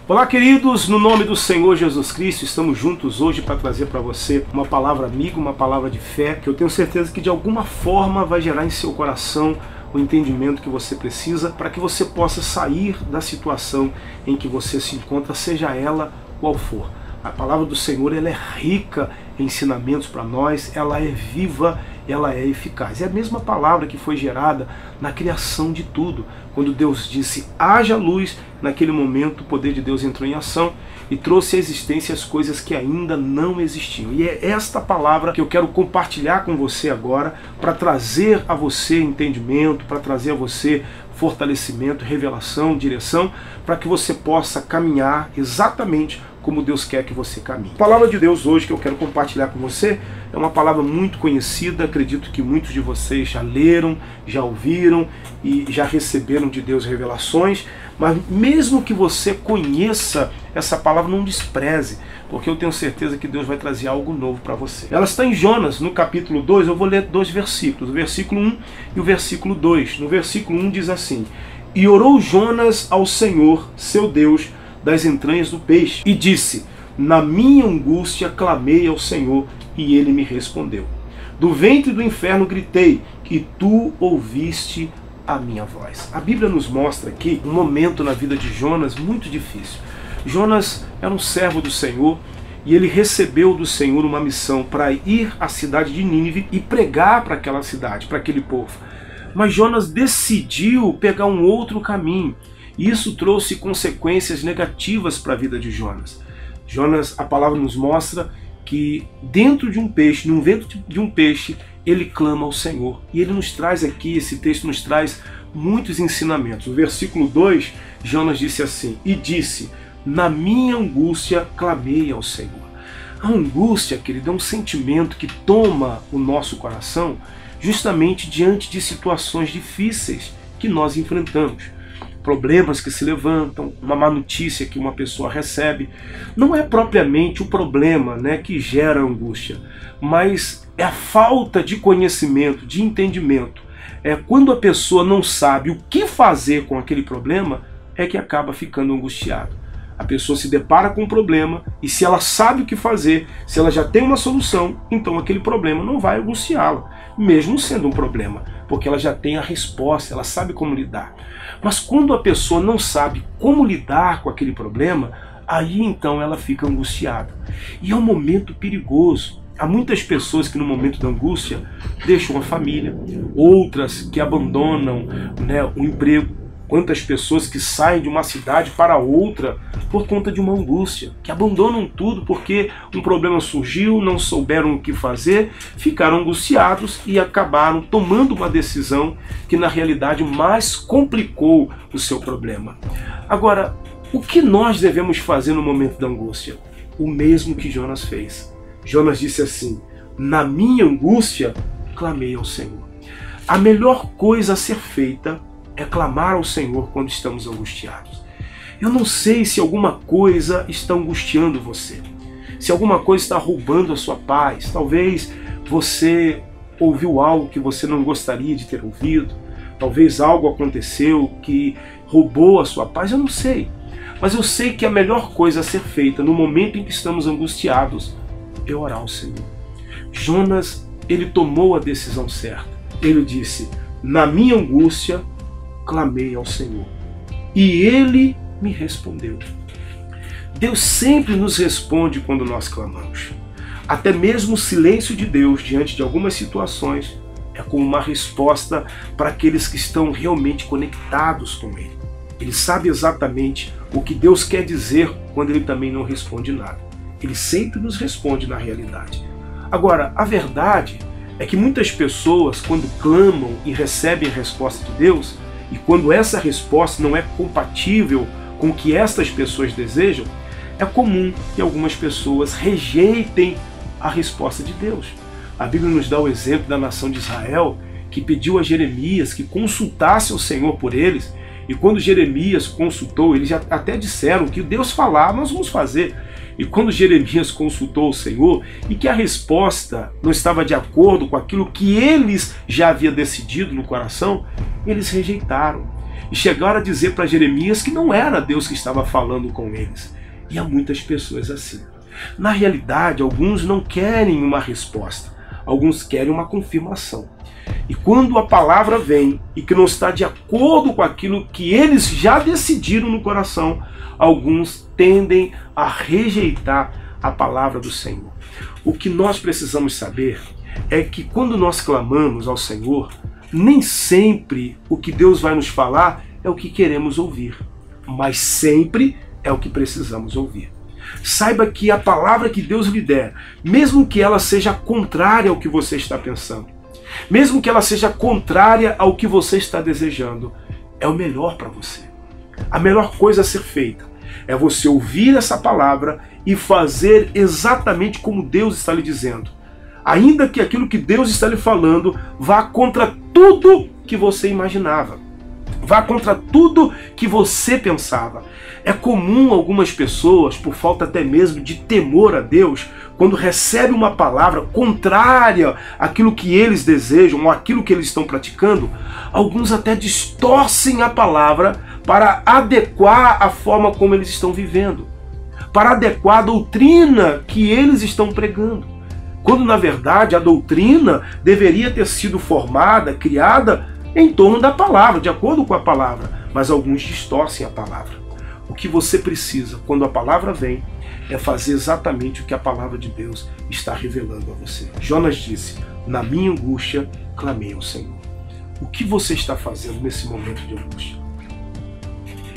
Olá, queridos, no nome do Senhor Jesus Cristo, estamos juntos hoje para trazer para você uma palavra amiga, uma palavra de fé, que eu tenho certeza que de alguma forma vai gerar em seu coração o entendimento que você precisa para que você possa sair da situação em que você se encontra, seja ela qual for. A palavra do Senhor, ela é rica em ensinamentos para nós, ela é viva, ela é eficaz. É a mesma palavra que foi gerada na criação de tudo. Quando Deus disse, haja luz, naquele momento o poder de Deus entrou em ação e trouxe à existência as coisas que ainda não existiam. E é esta palavra que eu quero compartilhar com você agora, para trazer a você entendimento, para trazer a você fortalecimento, revelação, direção, para que você possa caminhar exatamente como Deus quer que você caminhe. A palavra de Deus hoje que eu quero compartilhar com você é uma palavra muito conhecida, acredito que muitos de vocês já leram, já ouviram e já receberam de Deus revelações, mas mesmo que você conheça essa palavra, não despreze, porque eu tenho certeza que Deus vai trazer algo novo para você. Ela está em Jonas, no capítulo 2, eu vou ler dois versículos, o versículo 1 e o versículo 2. No versículo 1 diz assim: E orou Jonas ao Senhor, seu Deus, das entranhas do peixe, e disse, na minha angústia clamei ao Senhor, e ele me respondeu. Do ventre do inferno gritei, e tu ouviste a minha voz. A Bíblia nos mostra aqui um momento na vida de Jonas muito difícil. Jonas era um servo do Senhor, e ele recebeu do Senhor uma missão para ir à cidade de Nínive e pregar para aquela cidade, para aquele povo. Mas Jonas decidiu pegar um outro caminho. E isso trouxe consequências negativas para a vida de Jonas. Jonas, a palavra nos mostra que dentro de um peixe, no ventre de um peixe, ele clama ao Senhor. E ele nos traz aqui, esse texto nos traz muitos ensinamentos. No versículo 2, Jonas disse assim, e disse, na minha angústia clamei ao Senhor. A angústia, querido, é um sentimento que toma o nosso coração justamente diante de situações difíceis que nós enfrentamos. Problemas que se levantam, uma má notícia que uma pessoa recebe. Não é propriamente o problema, que gera angústia, mas é a falta de conhecimento, de entendimento. É quando a pessoa não sabe o que fazer com aquele problema, é que acaba ficando angustiado. A pessoa se depara com um problema e se ela sabe o que fazer, se ela já tem uma solução, então aquele problema não vai angustiá-la, mesmo sendo um problema, porque ela já tem a resposta, ela sabe como lidar. Mas quando a pessoa não sabe como lidar com aquele problema, aí então ela fica angustiada. E é um momento perigoso. Há muitas pessoas que no momento da angústia deixam a família, outras que abandonam o emprego. Quantas pessoas que saem de uma cidade para outra por conta de uma angústia, que abandonam tudo porque um problema surgiu, não souberam o que fazer, ficaram angustiados e acabaram tomando uma decisão que na realidade mais complicou o seu problema. Agora, o que nós devemos fazer no momento da angústia? O mesmo que Jonas fez. Jonas disse assim, na minha angústia clamei ao Senhor. A melhor coisa a ser feita é clamar ao Senhor quando estamos angustiados. Eu não sei se alguma coisa está angustiando você, se alguma coisa está roubando a sua paz. Talvez você ouviu algo que você não gostaria de ter ouvido, talvez algo aconteceu que roubou a sua paz, eu não sei. Mas eu sei que a melhor coisa a ser feita no momento em que estamos angustiados é orar ao Senhor. Jonas, ele tomou a decisão certa. Ele disse, na minha angústia clamei ao Senhor, e Ele me respondeu. Deus sempre nos responde quando nós clamamos. Até mesmo o silêncio de Deus diante de algumas situações é como uma resposta para aqueles que estão realmente conectados com Ele. Ele sabe exatamente o que Deus quer dizer quando Ele também não responde nada. Ele sempre nos responde na realidade. Agora, a verdade é que muitas pessoas, quando clamam e recebem a resposta de Deus, e quando essa resposta não é compatível com o que estas pessoas desejam, é comum que algumas pessoas rejeitem a resposta de Deus. A Bíblia nos dá o exemplo da nação de Israel, que pediu a Jeremias que consultasse o Senhor por eles, e quando Jeremias consultou, eles já até disseram que Deus falar, nós vamos fazer. E quando Jeremias consultou o Senhor e que a resposta não estava de acordo com aquilo que eles já haviam decidido no coração, eles rejeitaram. e chegaram a dizer para Jeremias que não era Deus que estava falando com eles. E há muitas pessoas assim. Na realidade, alguns não querem uma resposta, alguns querem uma confirmação. E quando a palavra vem e que não está de acordo com aquilo que eles já decidiram no coração, alguns tendem a rejeitar a palavra do Senhor. O que nós precisamos saber é que quando nós clamamos ao Senhor, nem sempre o que Deus vai nos falar é o que queremos ouvir, mas sempre é o que precisamos ouvir. Saiba que a palavra que Deus lhe der, mesmo que ela seja contrária ao que você está pensando, mesmo que ela seja contrária ao que você está desejando, é o melhor para você. A melhor coisa a ser feita é você ouvir essa palavra e fazer exatamente como Deus está lhe dizendo. Ainda que aquilo que Deus está lhe falando vá contra tudo que você imaginava, vá contra tudo que você pensava. É comum algumas pessoas, por falta até mesmo de temor a Deus, quando recebem uma palavra contrária àquilo que eles desejam ou àquilo que eles estão praticando, alguns até distorcem a palavra para adequar a forma como eles estão vivendo, para adequar a doutrina que eles estão pregando. Quando, na verdade, a doutrina deveria ter sido formada, criada em torno da palavra, de acordo com a palavra, mas alguns distorcem a palavra. O que você precisa, quando a palavra vem, é fazer exatamente o que a palavra de Deus está revelando a você. Jonas disse: na minha angústia, clamei ao Senhor. O que você está fazendo nesse momento de angústia?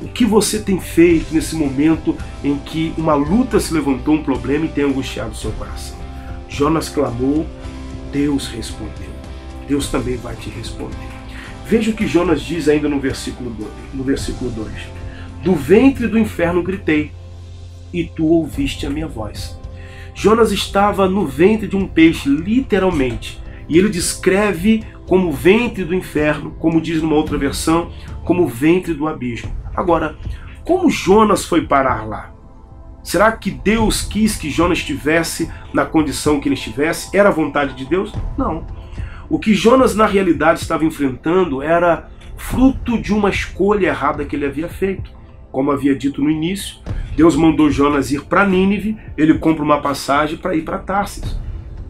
O que você tem feito nesse momento em que uma luta se levantou, um problema e tem angustiado o seu coração? Jonas clamou, Deus respondeu. Deus também vai te responder. Veja o que Jonas diz ainda no versículo 2. Do ventre do inferno gritei, e tu ouviste a minha voz. Jonas estava no ventre de um peixe, literalmente. E ele descreve como ventre do inferno, como diz numa outra versão, como ventre do abismo. Agora, como Jonas foi parar lá? Será que Deus quis que Jonas estivesse na condição que ele estivesse? Era a vontade de Deus? Não. O que Jonas na realidade estava enfrentando era fruto de uma escolha errada que ele havia feito. Como havia dito no início, Deus mandou Jonas ir para Nínive, ele compra uma passagem para ir para Tarsis.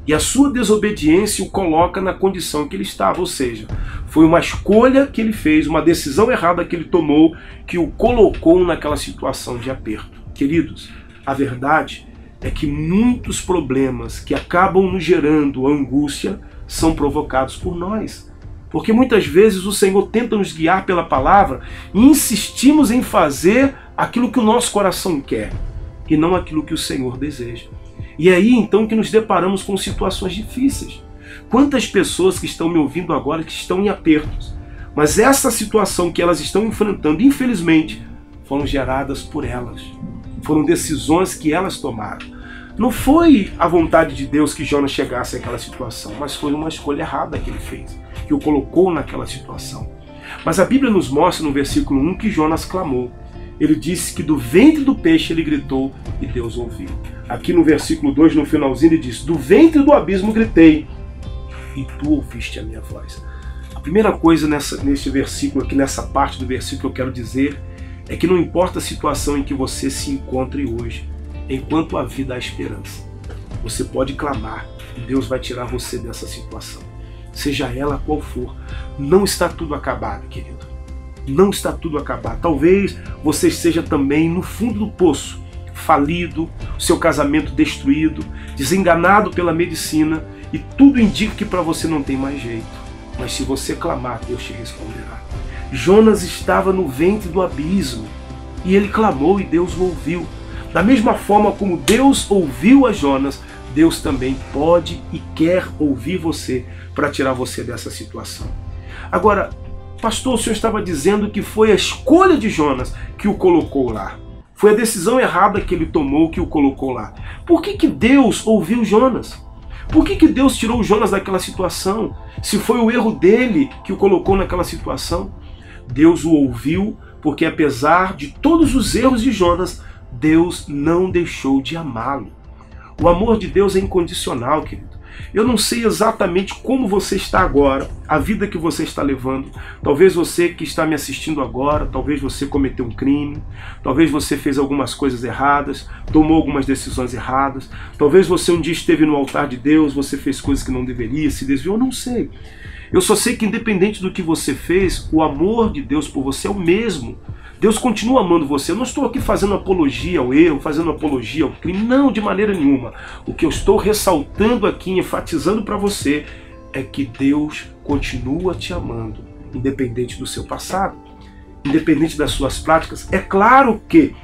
E a sua desobediência o coloca na condição em que ele estava, ou seja, foi uma escolha que ele fez, uma decisão errada que ele tomou, que o colocou naquela situação de aperto. Queridos, a verdade é que muitos problemas que acabam nos gerando angústia são provocados por nós. Porque muitas vezes o Senhor tenta nos guiar pela palavra e insistimos em fazer aquilo que o nosso coração quer e não aquilo que o Senhor deseja. E é aí então que nos deparamos com situações difíceis. Quantas pessoas que estão me ouvindo agora que estão em apertos, mas essa situação que elas estão enfrentando, infelizmente, foram geradas por elas. Foram decisões que elas tomaram. Não foi a vontade de Deus que Jonas chegasse àquela situação, mas foi uma escolha errada que ele fez, que o colocou naquela situação. Mas a Bíblia nos mostra no versículo 1 que Jonas clamou. Ele disse que do ventre do peixe ele gritou e Deus ouviu. Aqui no versículo 2, no finalzinho, ele diz: do ventre do abismo gritei e tu ouviste a minha voz. A primeira coisa nesse versículo aqui, nessa parte do versículo que eu quero dizer, é que não importa a situação em que você se encontre hoje, enquanto a vida há esperança, você pode clamar e Deus vai tirar você dessa situação. Seja ela qual for, não está tudo acabado, querido. Não está tudo acabado. Talvez você esteja também no fundo do poço, falido, seu casamento destruído, desenganado pela medicina e tudo indica que para você não tem mais jeito. Mas se você clamar, Deus te responderá. Jonas estava no ventre do abismo e ele clamou e Deus o ouviu. Da mesma forma como Deus ouviu a Jonas, Deus também pode e quer ouvir você para tirar você dessa situação. Agora, pastor, o senhor estava dizendo que foi a escolha de Jonas que o colocou lá. Foi a decisão errada que ele tomou que o colocou lá. Por que Deus ouviu Jonas? Por que Deus tirou Jonas daquela situação? Se foi o erro dele que o colocou naquela situação? Deus o ouviu porque, apesar de todos os erros de Jonas, Deus não deixou de amá-lo. O amor de Deus é incondicional, querido. Eu não sei exatamente como você está agora, a vida que você está levando. Talvez você que está me assistindo agora, talvez você cometeu um crime, talvez você fez algumas coisas erradas, tomou algumas decisões erradas, talvez você um dia esteve no altar de Deus, você fez coisas que não deveria, se desviou, eu não sei. Eu só sei que independente do que você fez, o amor de Deus por você é o mesmo. Deus continua amando você. Eu não estou aqui fazendo apologia ao erro, fazendo apologia ao crime, não, de maneira nenhuma. O que eu estou ressaltando aqui, enfatizando para você, é que Deus continua te amando, independente do seu passado, independente das suas práticas. É claro que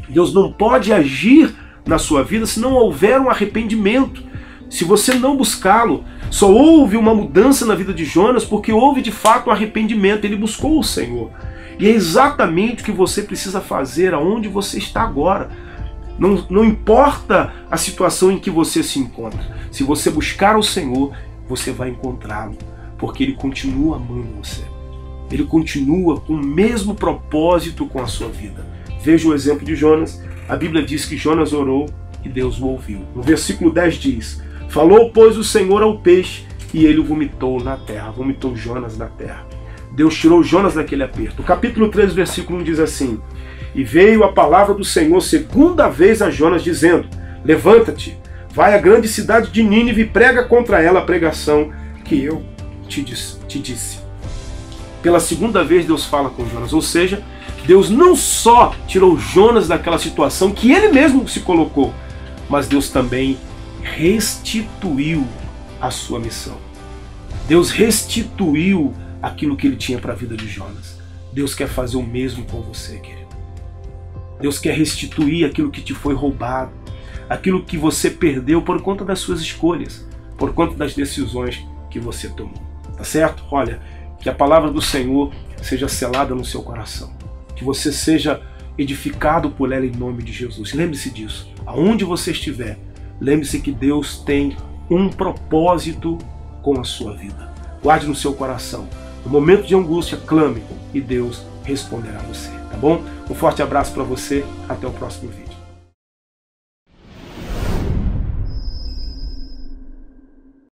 Deus não pode agir na sua vida se não houver um arrependimento. Se você não buscá-lo, só houve uma mudança na vida de Jonas porque houve de fato um arrependimento. Ele buscou o Senhor. E é exatamente o que você precisa fazer aonde você está agora. Não importa a situação em que você se encontra. Se você buscar o Senhor, você vai encontrá-lo. Porque Ele continua amando você. Ele continua com o mesmo propósito com a sua vida. Veja o exemplo de Jonas. A Bíblia diz que Jonas orou e Deus o ouviu. No versículo 10 diz: falou, pois, o Senhor ao peixe e ele o vomitou na terra. Vomitou Jonas na terra. Deus tirou Jonas daquele aperto. O capítulo 3, versículo 1 diz assim: e veio a palavra do Senhor segunda vez a Jonas, dizendo: levanta-te, vai à grande cidade de Nínive e prega contra ela a pregação que eu te disse. Pela segunda vez Deus fala com Jonas, ou seja, Deus não só tirou Jonas daquela situação que ele mesmo se colocou, mas Deus também restituiu a sua missão. Deus restituiu aquilo que ele tinha para a vida de Jonas. Deus quer fazer o mesmo com você, querido. Deus quer restituir aquilo que te foi roubado, aquilo que você perdeu por conta das suas escolhas, por conta das decisões que você tomou. Tá certo? Olha, que a palavra do Senhor seja selada no seu coração, que você seja edificado por ela em nome de Jesus. Lembre-se disso. Aonde você estiver, lembre-se que Deus tem um propósito com a sua vida. Guarde no seu coração. No momento de angústia, clame e Deus responderá a você, tá bom? Um forte abraço para você, até o próximo vídeo.